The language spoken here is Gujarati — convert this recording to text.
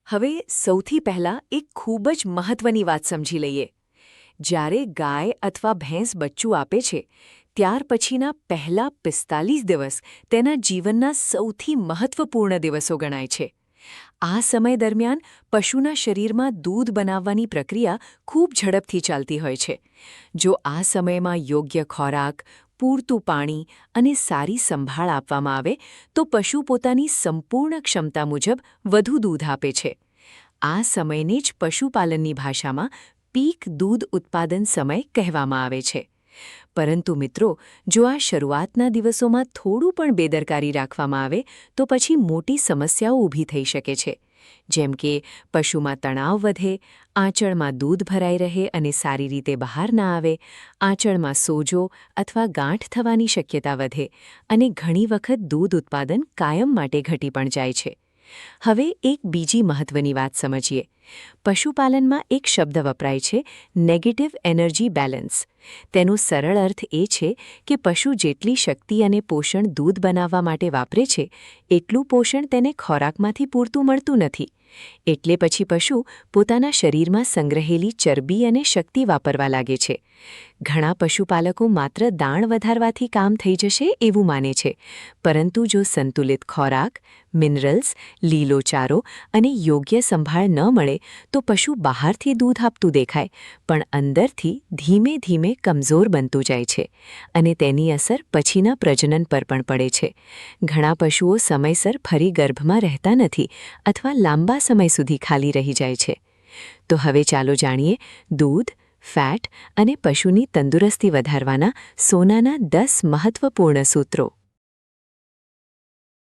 હવે સૌથી પહેલાં એક ખૂબ જ મહત્વની વાત સમજી લઈએ. જ્યારે ગાય અથવા ભેંસ બચ્ચું આપે છે ત્યાર પછીના પહેલા 45 દિવસ તેના જીવનના સૌથી મહત્વપૂર્ણ દિવસો ગણાય છે. આ સમય દરમિયાન પશુના શરીરમાં દૂધ બનાવવાની પ્રક્રિયા ખૂબ ઝડપથી ચાલતી હોય છે. જો આ સમયમાં યોગ્ય ખોરાક, પૂરતું પાણી અને સારી સંભાળ આપવામાં આવે તો પશુ પોતાની સંપૂર્ણ ક્ષમતા મુજબ વધુ દૂધ આપે છે. આ સમયને જ પશુપાલનની ભાષામાં પીક દૂધ ઉત્પાદન સમય કહેવામાં આવે છે. પરંતુ મિત્રો, જો આ શરૂઆતના દિવસોમાં થોડું પણ બેદરકારી રાખવામાં આવે તો પછી મોટી સમસ્યાઓ ઊભી થઈ શકે છે. જેમ કે પશુમાં તણાવ વધે, આંચળમાં દૂધ ભરાઈ રહે અને સારી રીતે બહાર ના આવે, આંચળમાં સોજો અથવા ગાંઠ થવાની શક્યતા વધે અને ઘણી વખત દૂધ ઉત્પાદન કાયમ માટે ઘટી પણ જાય છે. હવે એક બીજી મહત્વની વાત સમજીએ. પશુપાલનમાં એક શબ્દ વપરાય છે, નેગેટિવ એનર્જી બેલેન્સ. તેનો સરળ અર્થ એ છે કે પશુ જેટલી શક્તિ અને પોષણ દૂધ બનાવવા માટે વાપરે છે એટલું પોષણ તેને ખોરાકમાંથી પૂરતું મળતું નથી. એટલે પછી પશુ પોતાના શરીરમાં સંગ્રહેલી ચરબી અને શક્તિ વાપરવા લાગે છે. ઘણા પશુપાલકો માત્ર દાણ વધારવાથી કામ થઈ જશે એવું માને છે, પરંતુ જો સંતુલિત ખોરાક, મિનરલ્સ, લીલો ચારો અને યોગ્ય સંભાળ ન મળે તો પશુ બહારથી દૂધ આપતું દેખાય પણ અંદરથી ધીમે ધીમે કમજોર બનતું જાય છે અને તેની અસર પછીના પ્રજનન પર પણ પડે છે. ઘણા પશુઓ સમયસર ફરી ગર્ભમાં રહેતા નથી અથવા લાંબા સમય સુધી ખાલી રહી જાય છે. તો હવે ચાલો જાણીએ દૂધ, ફેટ અને પશુની તંદુરસ્તી વધારવાના સોનાના 10 મહત્વપૂર્ણ સૂત્રો.